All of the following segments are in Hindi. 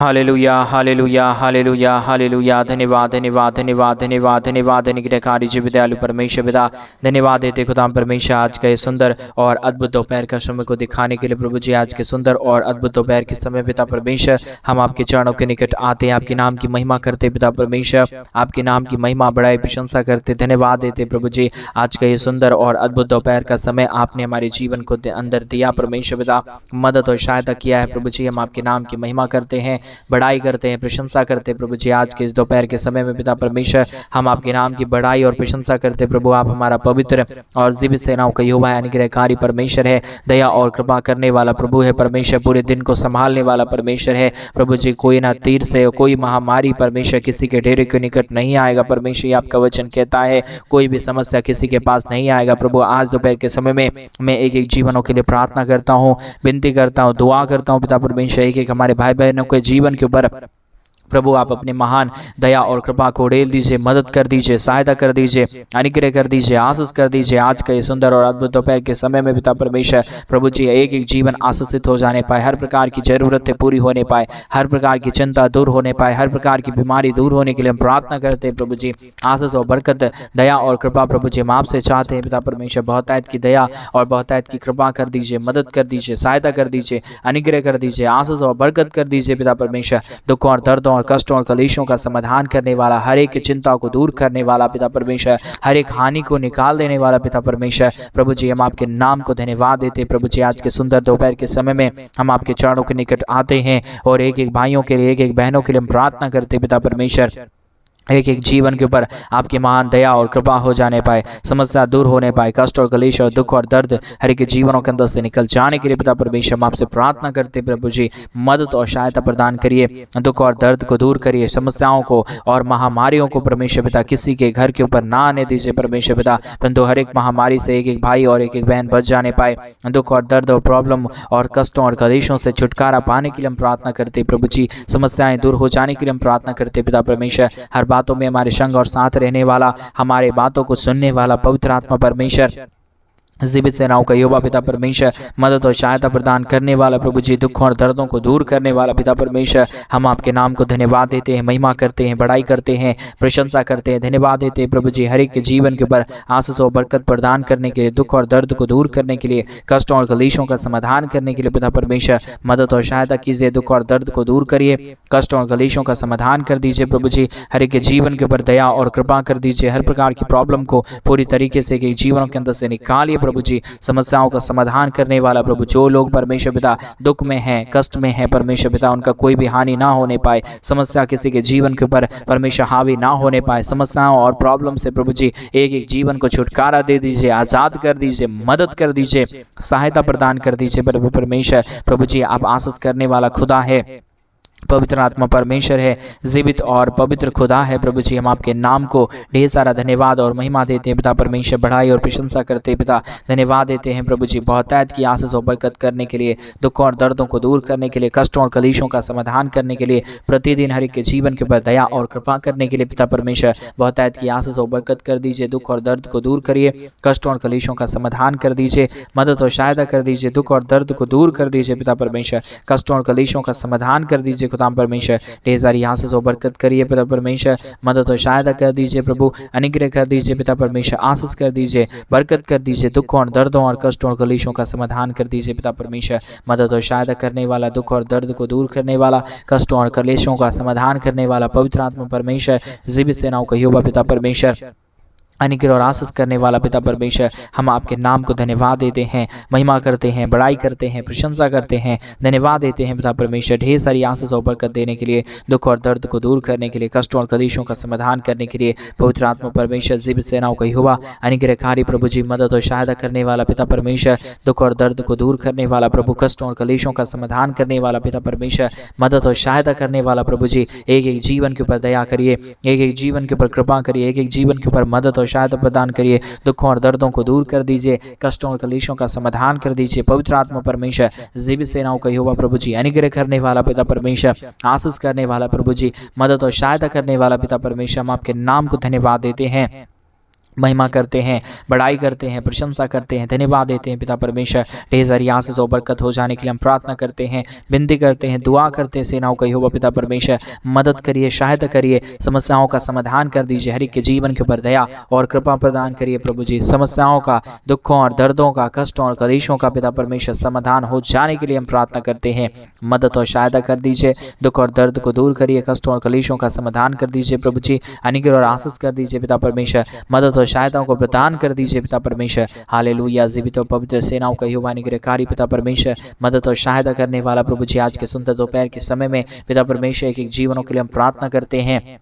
Hallelujah hallelujah hallelujah hallelujah. धन्यवाद धन्यवाद धन्यवाद धन्यवाद धन्यवाद निग्रहकारी जीव दयालु परमेश्वर पिता, धन्यवाद देते खुदा परमेश्वर आज का ये सुंदर और अद्भुत दोपहर का समय को दिखाने के लिए। प्रभु जी आज के सुंदर और अद्भुत दोपहर के समय पिता परमेश्वर हम आपके चरणों के निकट आते हैं, आपके नाम की महिमा करते पिता परमेश्वर, आपके नाम की महिमा बढ़ाई प्रशंसा करते, धन्यवाद देते प्रभु जी। आज का ये सुंदर और अद्भुत दोपहर का समय आपने हमारे जीवन को अंदर दिया परमेश्वर पिता, मदद और सहायता किया है प्रभु जी। हम आपके नाम की महिमा करते हैं, बढ़ाई करते हैं, प्रशंसा करते हैं प्रभु जी। आज के इस दोपहर के समय में पिता परमेश्वर हम आपके नाम की बढ़ाई और प्रशंसा करते हैं प्रभु। आप हमारा पवित्र और जीवित सेनाओं का यहोवा अनुग्रहकारी परमेश्वर है, दया और कृपा करने वाला प्रभु है परमेश्वर, पूरे दिन को संभालने वाला परमेश्वर है प्रभु जी। कोई ना तीर से कोई महामारी परमेश्वर किसी के डेरे के निकट नहीं आएगा परमेश्वर, आपका वचन कहता है कोई भी समस्या किसी के पास नहीं आएगा प्रभु। आज दोपहर के समय में मैं एक एक जीवनों के लिए प्रार्थना करता हूँ, विनती करता हूँ, दुआ करता हूँ पिता परमेश्वर, एक एक हमारे भाई बहनों के जीवन के ऊपर प्रभु आप अपने महान दया और कृपा को उड़ेल दीजिए, मदद कर दीजिए, सहायता कर दीजिए, अनुग्रह कर दीजिए, आशीष कर दीजिए। आज का ये सुंदर और अद्भुत दोपहर के समय में पिता परमेश्वर प्रभु जी एक एक जीवन आशीषित हो जाने पाए, हर प्रकार की जरूरतें पूरी होने पाए, हर प्रकार की चिंता दूर होने पाए, हर प्रकार की बीमारी दूर होने के लिए हम प्रार्थना करते हैं प्रभु जी। आशीष और बरकत, दया और कृपा प्रभु जी हम आपसे चाहते हैं पिता परमेश्वर, बहुतायत की दया और बहुतायत की कृपा कर दीजिए, मदद कर दीजिए, सहायता कर दीजिए, अनुग्रह कर दीजिए, आशीष और बरकत कर दीजिए पिता परमेश्वर। दुखों और दर्दों और कष्टों और कलेशों का समाधान करने वाला, हर एक चिंता को दूर करने वाला पिता परमेश्वर, हर एक हानि को निकाल देने वाला पिता परमेश्वर प्रभु जी हम आपके नाम को धन्यवाद देते प्रभु जी। आज के सुंदर दोपहर के समय में हम आपके चरणों के निकट आते हैं और एक एक भाइयों के लिए, एक एक बहनों के लिए हम प्रार्थना करते पिता परमेश्वर, एक एक जीवन के ऊपर आपकी महान दया और कृपा हो जाने पाए, समस्या दूर होने पाए, कष्ट और कलेश और दुख और दर्द हर एक जीवनों के अंदर से निकल जाने के लिए पिता परमेश्वर हम आपसे प्रार्थना करते प्रभु जी। मदद और सहायता प्रदान करिए, दुख और दर्द को दूर करिए, समस्याओं को और महामारियों को परमेश्वर पिता किसी के घर के ऊपर ना आने दीजिए परमेश्वर पिता, परंतु हर एक महामारी से एक एक भाई और एक एक बहन बच जाने पाए। दुख और दर्द और प्रॉब्लम और कष्टों और कलेशों से छुटकारा पाने के लिए हम प्रार्थना करते प्रभु जी, समस्याएं दूर हो जाने के लिए हम प्रार्थना करते पिता परमेश्वर। हर बातों में हमारे संग और साथ रहने वाला, हमारे बातों को सुनने वाला पवित्र आत्मा परमेश्वर, जीवित सेनाओं का यहोवा पिता परमेश्वर, मदद और सहायता प्रदान करने वाला प्रभु जी, दुखों और दर्दों को दूर करने वाला पिता परमेश्वर, हम आपके नाम को धन्यवाद देते हैं, महिमा करते हैं, बड़ाई करते हैं, प्रशंसा करते हैं, धन्यवाद देते हैं प्रभु जी। हर एक के जीवन के ऊपर आशीष और बरकत प्रदान करने के लिए, दुख और दर्द को दूर करने के लिए, कष्टों और कलेशों का समाधान करने के लिए पिता परमेश्वर मदद और सहायता कीजिए, दुख और दर्द को दूर करिए, कष्टों और कलेशों का समाधान कर दीजिए प्रभु जी। हर एक के जीवन के ऊपर दया और कृपा कर दीजिए, हर प्रकार की प्रॉब्लम को पूरी तरीके से एक जीवनों के अंदर से निकालिए प्रभु जी। समस्याओं का समाधान करने वाला प्रभु, जो लोग परमेश्वर पिता दुख में हैं, कष्ट में हैं परमेश्वर पिता, उनका कोई भी हानि ना होने पाए, समस्या किसी के जीवन के ऊपर परमेश्वर हावी ना होने पाए, समस्याओं और प्रॉब्लम से प्रभु जी एक एक जीवन को छुटकारा दे दीजिए, आजाद कर दीजिए, मदद कर दीजिए, सहायता प्रदान कर दीजिए प्रभु परमेश्वर। प्रभु जी आप आशीष करने वाला खुदा है, पवित्र आत्मा परमेश्वर है, जीवित और पवित्र खुदा है प्रभु जी। हम आपके नाम को ढेर सारा धन्यवाद और महिमा देते हैं पिता परमेश्वर, बढ़ाई और प्रशंसा करते हैं पिता, धन्यवाद देते हैं प्रभु जी। बहुतायत की आशीष और बरकत करने के लिए, दुखों और दर्दों को दूर करने के लिए, कष्टों और कलेशों का समाधान करने के लिए, प्रतिदिन हर एक के जीवन के ऊपर दया और कृपा करने के लिए पिता परमेश्वर बहुतायत की आशीष और बरकत कर दीजिए, दुख और दर्द को दूर करिए, कष्टों और कलेशों का समाधान कर दीजिए, मदद और सहायता कर दीजिए, दुख और दर्द को दूर कर दीजिए पिता परमेश्वर, कष्टों और कलेशों का समाधान कर दीजिए खुदा परमेश्वर। ढेर सारी आशीष और बरकत करिए पिता परमेश्वर, मदद और सहायता कर दीजिए प्रभु, अनुग्रह कर दीजिए पिता परमेश्वर, आशीष कर दीजिए, बरकत कर दीजिए, दुखों और दर्दों और कष्टों और कलेशों का समाधान कर दीजिए पिता परमेश्वर। मदद और सहायता करने वाला, दुख और दर्द को दूर करने वाला, कष्टों और कलेशों का समाधान करने वाला पवित्र आत्मा परमेश्वर, जीवित सेनाओं का यहोवा पिता परमेश्वर, अनुग्रह और आशीष करने वाला पिता परमेश्वर, हम आपके नाम को धन्यवाद देते हैं, महिमा करते हैं, बड़ाई करते हैं, प्रशंसा करते हैं, धन्यवाद देते हैं पिता परमेश्वर। ढेर सारी आशीष और बरकत देने के लिए, दुख और दर्द को दूर करने के लिए, कष्टों और कलेशों का समाधान करने के लिए पवित्र आत्मा परमेश्वर, जीवित सेनाओं का यहोवा, अनुग्रहकारी प्रभु जी, मदद और सहायता करने वाला पिता परमेश्वर, दुख और दर्द को दूर करने वाला प्रभु, कष्टों और कलेशों का समाधान करने वाला पिता परमेश्वर, मदद और सहायता करने वाला प्रभु जी। एक एक जीवन के ऊपर दया करिए, एक एक जीवन के ऊपर कृपा करिए, एक एक जीवन के ऊपर मदद सहायता प्रदान करिए, दुखों और दर्दों को दूर कर दीजिए, कष्टों और कलेशों का समाधान कर दीजिए पवित्र आत्मा परमेश्वर, जीवित सेनाओं का यहोवा प्रभु जी, अनुग्रह करने वाला पिता परमेश्वर, आशीष करने वाला प्रभु जी, मदद और सहायता करने वाला पिता परमेश्वर, हम आपके नाम को धन्यवाद देते हैं, महिमा करते हैं, बड़ाई करते हैं, प्रशंसा करते हैं, धन्यवाद देते हैं पिता परमेश्वर। ढेर सारी आशीष और बरकत हो जाने के लिए हम प्रार्थना करते हैं, विनती करते हैं, दुआ करते हैं। सेनाओं का यहोवा पिता परमेश्वर मदद करिए, सहायता करिए, समस्याओं का समाधान कर दीजिए। हर एक के जीवन के ऊपर दया और कृपा प्रदान करिए प्रभु जी। समस्याओं का, दुखों और दर्दों का, कष्टों और कलेशों का पिता परमेश्वर समाधान हो जाने के लिए हम प्रार्थना करते हैं। मदद और सहायता कर दीजिए, दुख और दर्द को दूर करिए, कष्टों और कलेशों का समाधान कर दीजिए प्रभु जी। अनुग्रह और आशीष कर दीजिए पिता परमेश्वर, मदद सहायताओं को प्रदान कर दीजिए पिता परमेश्वर। हालेलुया। जीवित और पवित्र सेनाओं का यहोवा अनुग्रहकारी पिता परमेश्वर, मदद और सहायता करने वाला प्रभु जी, आज के सुंदर दोपहर के समय में पिता परमेश्वर एक एक जीवनों के लिए हम प्रार्थना करते हैं,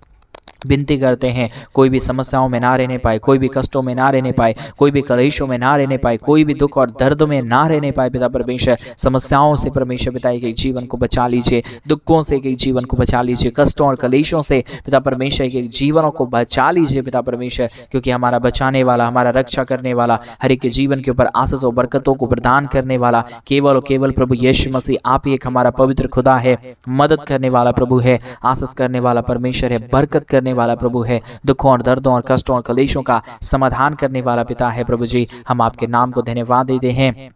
विनती करते हैं। कोई भी समस्याओं में ना रहने पाए, कोई भी कष्टों में ना रहने पाए, कोई भी कलेशों में ना रहने पाए, कोई भी दुख और दर्द में ना रहने पाए पिता परमेश्वर। समस्याओं से परमेश्वर पिता एक जीवन को बचा लीजिए, दुखों से एक जीवन को बचा लीजिए, कष्टों और कलेशों से पिता परमेश्वर एक जीवनों को बचा लीजिए पिता परमेश्वर। क्योंकि हमारा बचाने वाला, हमारा रक्षा करने वाला, हर एक के जीवन के ऊपर आशीष और बरकतों को प्रदान करने वाला केवल और केवल प्रभु यीशु मसीह आप ही एक हमारा पवित्र खुदा है। मदद करने वाला प्रभु है, आशीष करने वाला परमेश्वर है, बरकत करने वाला प्रभु है, दुखों और दर्दों और कष्टों और कलेशों का समाधान करने वाला पिता है प्रभु जी। हम आपके नाम को धन्यवाद देते हैं,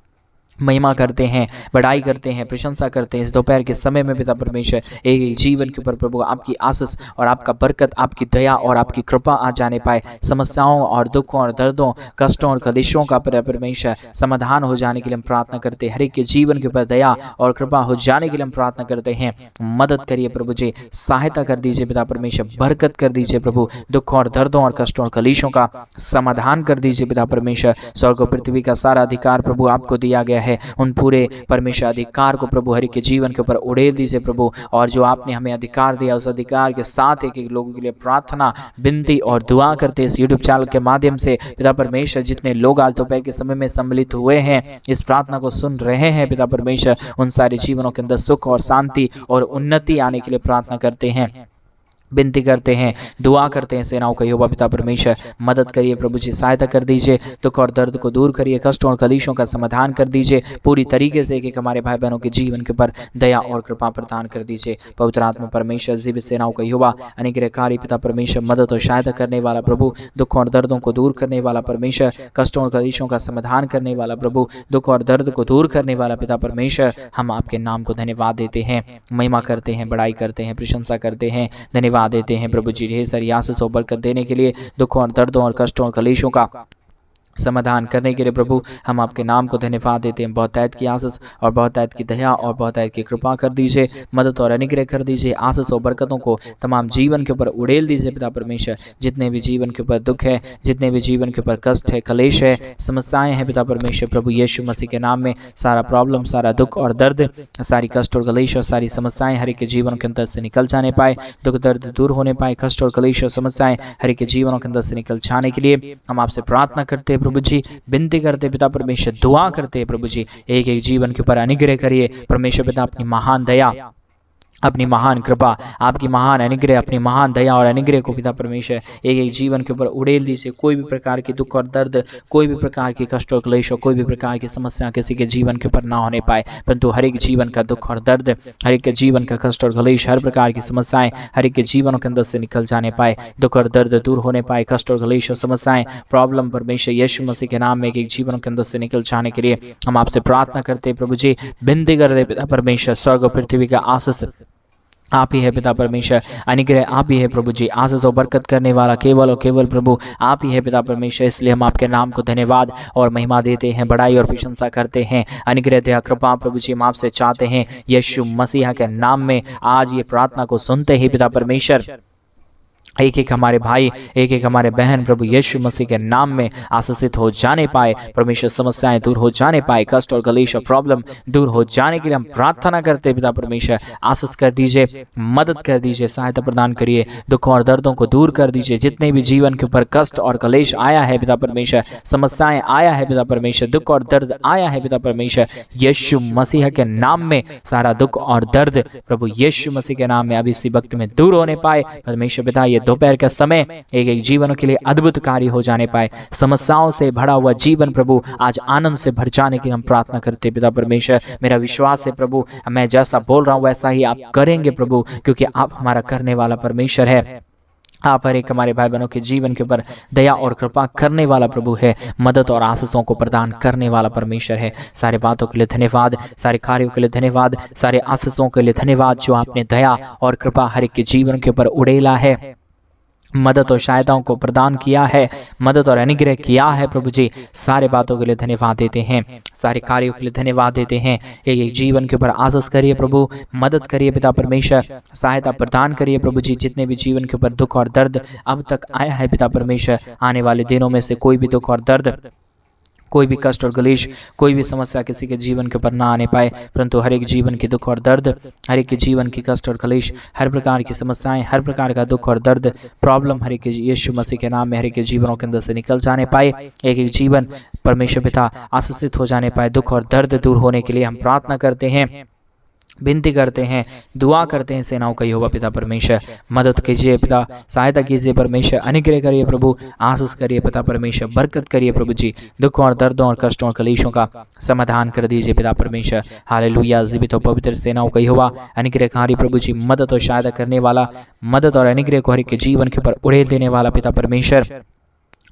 महिमा करते हैं, बड़ाई करते हैं, प्रशंसा करते हैं। इस दोपहर के समय में पिता परमेश्वर एक एक जीवन के ऊपर प्रभु आपकी आशीष और आपका बरकत, आपकी दया और आपकी कृपा आ जाने पाए। समस्याओं और दुखों और दर्दों, कष्टों और कलेशों का पिता परमेश्वर समाधान हो जाने के लिए हम प्रार्थना करते हैं। हर एक के जीवन के ऊपर दया और कृपा हो जाने के लिए हम प्रार्थना करते हैं। मदद करिए प्रभु जी, सहायता कर दीजिए पिता परमेश्वर, बरकत कर दीजिए प्रभु। दुखों और दर्दों और कष्टों और कलेशों का समाधान कर दीजिए पिता परमेश्वर। स्वर्ग और पृथ्वी का सारा अधिकार प्रभु आपको दिया गया है, उन पूरे परमेश्वर अधिकार को प्रभु हरि के जीवन के ऊपर उड़ेल दीजिए प्रभु। और जो आपने हमें अधिकार दिया, उस अधिकार के साथ एक एक लोगों के लिए प्रार्थना, विनती और दुआ करते इस यूट्यूब चैनल के माध्यम से पिता परमेश्वर, जितने लोग आज दोपहर के समय में सम्मिलित हुए हैं, इस प्रार्थना को सुन रहे हैं पिता परमेश्वर, उन सारे जीवनों के अंदर सुख और शांति और उन्नति आने के लिए प्रार्थना करते हैं, विनती करते हैं, दुआ करते हैं। सेनाओं का यहोवा पिता परमेश्वर मदद करिए प्रभु जी, सहायता कर दीजिए, दुख और दर्द को दूर करिए, कष्टों और कलेशों का समाधान कर दीजिए। पूरी तरीके से एक हमारे भाई बहनों के जीवन के ऊपर दया और कृपा प्रदान कर दीजिए। पवित्र आत्मा परमेश्वर, जीवित सेनाओं का यहोवा अनुग्रहकारी पिता परमेश्वर, मदद और सहायता करने वाला प्रभु, दुख और दर्दों को दूर करने वाला परमेश्वर, कष्टों और कलेशों का समाधान करने वाला प्रभु, दुख और दर्द को दूर करने वाला पिता परमेश्वर, हम आपके नाम को धन्यवाद देते हैं, महिमा करते हैं, बड़ाई करते हैं, प्रशंसा करते हैं, धन्यवाद देते हैं प्रभु जी। ढेर सारी आशीष और बरकत देने के लिए, दुखों और दर्दों और कष्टों और कलेशों का समाधान करने के लिए प्रभु हम आपके नाम को धन्यवाद देते हैं। बहुत की आशीष और बहुत की दया और बहुत की कृपा कर दीजिए, मदद और अनुग्रह कर दीजिए। आशीष और बरकतों को तमाम जीवन के ऊपर उड़ेल दीजिए पिता परमेश्वर। जितने भी जीवन के ऊपर दुख है, जितने भी जीवन के ऊपर कष्ट है, कलेश है, समस्याएं हैं पिता परमेश्वर, प्रभु यीशु मसीह के नाम में सारा प्रॉब्लम, सारा दुख और दर्द, सारी कष्ट और कलेश और सारी समस्याएं हर एक के जीवन के अंदर से निकल जाने पाए, दुख दर्द दूर होने पाए, कष्ट और कलेश और समस्याएं हर एक के जीवनों के अंदर से निकल जाने के लिए हम आपसे प्रार्थना करते हैं प्रभु जी, विनती करते पिता परमेश्वर, दुआ करते प्रभु जी। एक एक जीवन के ऊपर अनुग्रह करिए परमेश्वर पिता, अपनी महान दया, अपनी महान कृपा, आपकी महान अनुग्रह, अपनी महान दया और अनुग्रह को पिता परमेश्वर एक एक जीवन के ऊपर उड़ेल दीजिए। कोई भी प्रकार की दुख और दर्द, कोई भी प्रकार की कष्ट और क्लेश, कोई भी प्रकार की समस्या किसी के जीवन के ऊपर ना होने पाए, परंतु हर एक जीवन का दुख और दर्द, हर एक के जीवन का कष्ट और क्लेश, हर प्रकार की समस्याएं हर एक के जीवनों के अंदर से निकल जाने पाए, दुख और दर्द दूर होने पाए, कष्ट और क्लेश और समस्याएं, प्रॉब्लम परमेश्वर यीशु मसीह के नाम में एक एक जीवन के अंदर से निकल जाने के लिए हम आपसे प्रार्थना करते प्रभु जी, विनती करते पिता परमेश्वर। स्वर्ग और पृथ्वी का आशीष आप ही है पिता परमेश्वर, अनुग्रह आप ही है प्रभु जी, आशीष और बरकत करने वाला केवल और केवल प्रभु आप ही है पिता परमेश्वर। इसलिए हम आपके नाम को धन्यवाद और महिमा देते हैं, बड़ाई और प्रशंसा करते हैं। अनुग्रह दया कृपा प्रभु जी हम आपसे चाहते हैं यीशु मसीह के नाम में। आज ये प्रार्थना को सुनते ही पिता परमेश्वर, एक एक हमारे भाई, एक एक हमारे बहन प्रभु यीशु मसीह के नाम में आशीषित हो जाने पाए परमेश्वर, समस्याएं दूर हो जाने पाए, कष्ट और कलेश और प्रॉब्लम दूर हो जाने के लिए हम प्रार्थना करते हैं पिता परमेश्वर। आशीष कर दीजिए, मदद कर दीजिए, सहायता प्रदान करिए, दुखों और दर्दों को दूर कर दीजिए। जितने भी जीवन के ऊपर कष्ट और कलेश आया है पिता परमेश्वर, समस्याएं आया है पिता परमेश्वर, दुख और दर्द आया है पिता परमेश्वर, यीशु मसीह के नाम में सारा दुख और दर्द प्रभु यीशु मसीह के नाम में अभी इसी वक्त में दूर होने पाए परमेश्वर पिता। ये दोपहर का समय एक एक जीवनों के लिए अद्भुत कार्य हो जाने पाए, समस्याओं से भरा हुआ जीवन प्रभु आज आनंद से भर जाने की हम प्रार्थना करते पिता परमेश्वर। मेरा विश्वास है प्रभु, मैं जैसा बोल रहा हूं वैसा ही आप करेंगे प्रभु, क्योंकि आप हमारा करने वाला परमेश्वर है। आप हर एक हमारे भाई बहनों के जीवन के ऊपर दया और कृपा करने वाला प्रभु है, मदद और आशीषों को प्रदान करने वाला परमेश्वर है। सारे बातों के लिए धन्यवाद, सारे कार्यों के लिए धन्यवाद, सारे आशीषों के लिए धन्यवाद जो आपने दया और कृपा हर एक के जीवन के ऊपर उड़ेला है, मदद और सहायताओं को प्रदान किया है, मदद और अनुग्रह किया है प्रभु जी। सारे बातों के लिए धन्यवाद देते हैं, सारे कार्यों के लिए धन्यवाद देते हैं। एक एक जीवन के ऊपर आशीष करिए प्रभु, मदद करिए पिता परमेश्वर, सहायता प्रदान करिए प्रभु जी। जितने भी जीवन के ऊपर दुख और दर्द अब तक आया है पिता परमेश्वर, आने वाले दिनों में से कोई भी दुख और दर्द, कोई भी कष्ट और क्लेश, कोई भी समस्या किसी के जीवन के ऊपर ना आने पाए, परंतु हर एक जीवन की दुख और दर्द, हर एक के जीवन की कष्ट और क्लेश, हर प्रकार की समस्याएं, हर प्रकार का दुख और दर्द, प्रॉब्लम हर एक के यीशु मसीह के नाम में हर एक के जीवनों के अंदर से निकल जाने पाए। एक एक जीवन परमेश्वर पिता आशीषित हो जाने पाए। दुख और दर्द दूर होने के लिए हम प्रार्थना करते हैं, विनती करते हैं, दुआ करते हैं। सेनाओं का यहोवा पिता परमेश्वर मदद कीजिए पिता, सहायता कीजिए परमेश्वर, अनुग्रह करिए प्रभु, आशीष करिए पिता परमेश्वर, बरकत करिए प्रभु जी। दुख और दर्दों और कष्टों और कलेशों का समाधान कर दीजिए पिता परमेश्वर। हालेलुया। जीवित और पवित्र सेनाओं का यहोवा अनुग्रहकारी प्रभु जी, मदद और सहायता करने वाला, मदद और अनुग्रह को हर एक के जीवन के ऊपर उड़ेल देने वाला पिता परमेश्वर,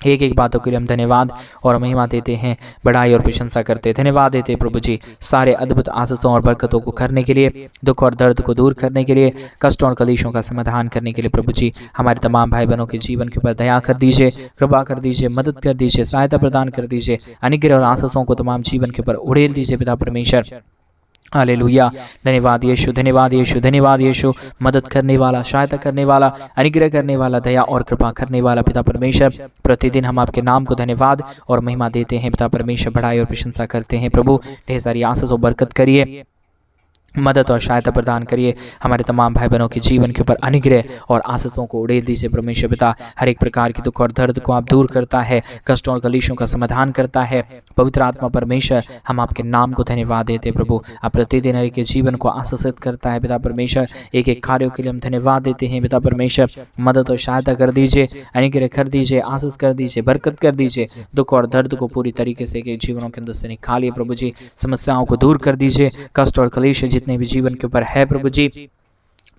एक एक बातों के लिए हम धन्यवाद और महिमा देते हैं, बड़ाई और प्रशंसा करते हैं। धन्यवाद देते हैं प्रभु जी सारे अद्भुत आशीषों और बरकतों को करने के लिए, दुख और दर्द को दूर करने के लिए, कष्टों और कलेशों का समाधान करने के लिए प्रभु जी। हमारे तमाम भाई बहनों के जीवन के ऊपर दया कर दीजिए, कृपा कर दीजिए, मदद कर दीजिए, सहायता प्रदान कर दीजिए, अनुग्रह और आशीषों को तमाम जीवन के ऊपर उड़ेल दीजिए पिता परमेश्वर। हालेलुया। धन्यवाद यीशु, धन्यवाद यीशु, धन्यवाद यीशु। मदद करने वाला, सहायता करने वाला, अनुग्रह करने वाला, दया और कृपा करने वाला पिता परमेश्वर, प्रतिदिन हम आपके नाम को धन्यवाद और महिमा देते हैं पिता परमेश्वर, बड़ाई और प्रशंसा करते हैं प्रभु। ढेर सारी आशीष और बरकत करिए, मदद और सहायता प्रदान करिए। हमारे तमाम भाई बहनों के जीवन के ऊपर अनुग्रह और आशीषों को उड़ेल दीजिए परमेश्वर पिता। हर एक प्रकार की दुख और दर्द को आप दूर करता है, कष्टों और कलेशों का समाधान करता है। पवित्र आत्मा परमेश्वर, हम आपके नाम को धन्यवाद देते प्रभु। आप प्रतिदिन हर एक के जीवन को आशीषित करता है पिता परमेश्वर। एक एक कार्यों के लिए हम धन्यवाद देते हैं पिता परमेश्वर। मदद और सहायता कर दीजिए, अनुग्रह कर दीजिए, आशीष कर दीजिए, बरकत कर दीजिए। दुख और दर्द को पूरी तरीके से एक जीवनों के अंदर से निकालिए प्रभु जी। समस्याओं को दूर कर दीजिए, कष्ट और कलेश जितने भी जीवन के ऊपर है प्रभु जी,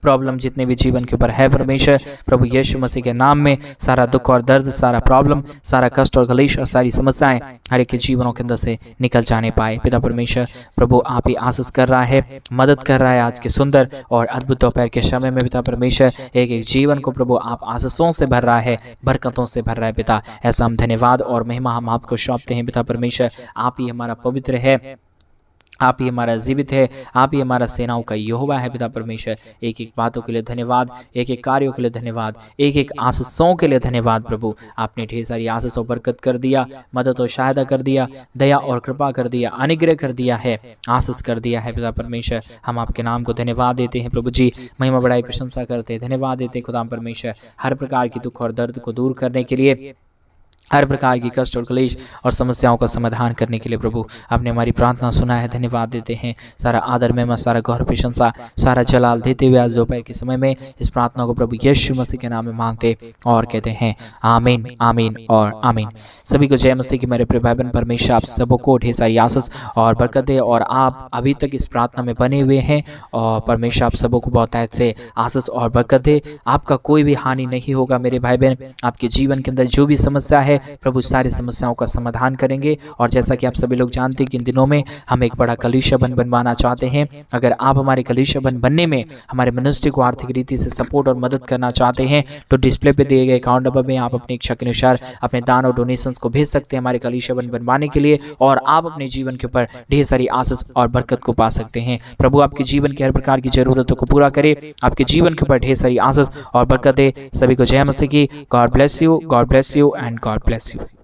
प्रॉब्लम जितने भी जीवन के ऊपर है परमेश्वर, प्रभु यीशु मसीह के नाम में सारा दुख और दर्द, सारा प्रॉब्लम, सारा कष्ट और कलेश और सारी समस्याएं हर एक के जीवनों के अंदर से निकल जाने पाए पिता परमेश्वर। प्रभु आप ही आशीष कर रहा है, मदद कर रहा है आज के सुंदर और अद्भुत दोपहर के समय में पिता परमेश्वर। एक एक जीवन को प्रभु आप आशीषों से भर रहा है, बरकतों से भर रहा है पिता। ऐसा हम धन्यवाद और महिमा हम आपको सौंपते हैं पिता परमेश्वर। आप ही हमारा पवित्र है, आप ही हमारा जीवित है, आप ही हमारा सेनाओं का यहोवा है पिता परमेश्वर। एक एक बातों के लिए धन्यवाद, एक एक कार्यों के लिए धन्यवाद, एक एक आशीषों के लिए धन्यवाद प्रभु। आपने ढेर सारी आशीषों बरकत कर दिया, मदद और सहायता कर दिया, दया और कृपा कर दिया, अनुग्रह कर दिया है, आशीष कर दिया है पिता परमेश्वर। हम आपके नाम को धन्यवाद देते हैं प्रभु जी, महिमा बड़ाई प्रशंसा करते हैं, धन्यवाद देते हैं खुदा परमेश्वर। हर प्रकार की दुख और दर्द को दूर करने के लिए, हर प्रकार की कष्ट और क्लेश और समस्याओं का समाधान करने के लिए प्रभु आपने हमारी प्रार्थना सुना है, धन्यवाद देते हैं। सारा आदर महिमा, सारा गौरव प्रशंसा, सारा जलाल देते हुए आज दोपहर के समय में इस प्रार्थना को प्रभु यीशु मसीह के नाम में मांगते और कहते हैं आमीन, आमीन और आमीन। सभी को जय मसीह की। मेरे प्रिय भाई बहन, परमेश्वर आप सबको ढेर सारी आशीष और बरकत दे। और आप अभी तक इस प्रार्थना में बने हुए हैं और परमेश्वर आप सबको बहुत से आशीष और बरकत दे। आपका कोई भी हानि नहीं होगा मेरे भाई बहन। आपके जीवन के अंदर जो भी समस्या है प्रभु सारी समस्याओं का समाधान करेंगे। और जैसा कि आप सभी लोग जानते हैं कि इन दिनों में हम एक बड़ा कलीसिया बनवाना चाहते हैं। अगर आप हमारे कलीसिया बनने में हमारे मिनिस्ट्री को आर्थिक रीति से सपोर्ट और मदद करना चाहते हैं तो डिस्प्ले पे दिए गए अकाउंट नंबर में आप अपनी इच्छा के अनुसार अपने दान और डोनेशंस को भेज सकते हैं हमारे कलीसिया बनवाने के लिए। और आप अपने जीवन के ऊपर ढेर सारी आशीष और बरकत को पा सकते हैं। प्रभु आपके जीवन की हर प्रकार की जरूरतों को पूरा करे, आपके जीवन के ऊपर ढेर सारी आशीष और बरकत दे। सभी को जय मसीह की। God bless you, God bless you and God bless you.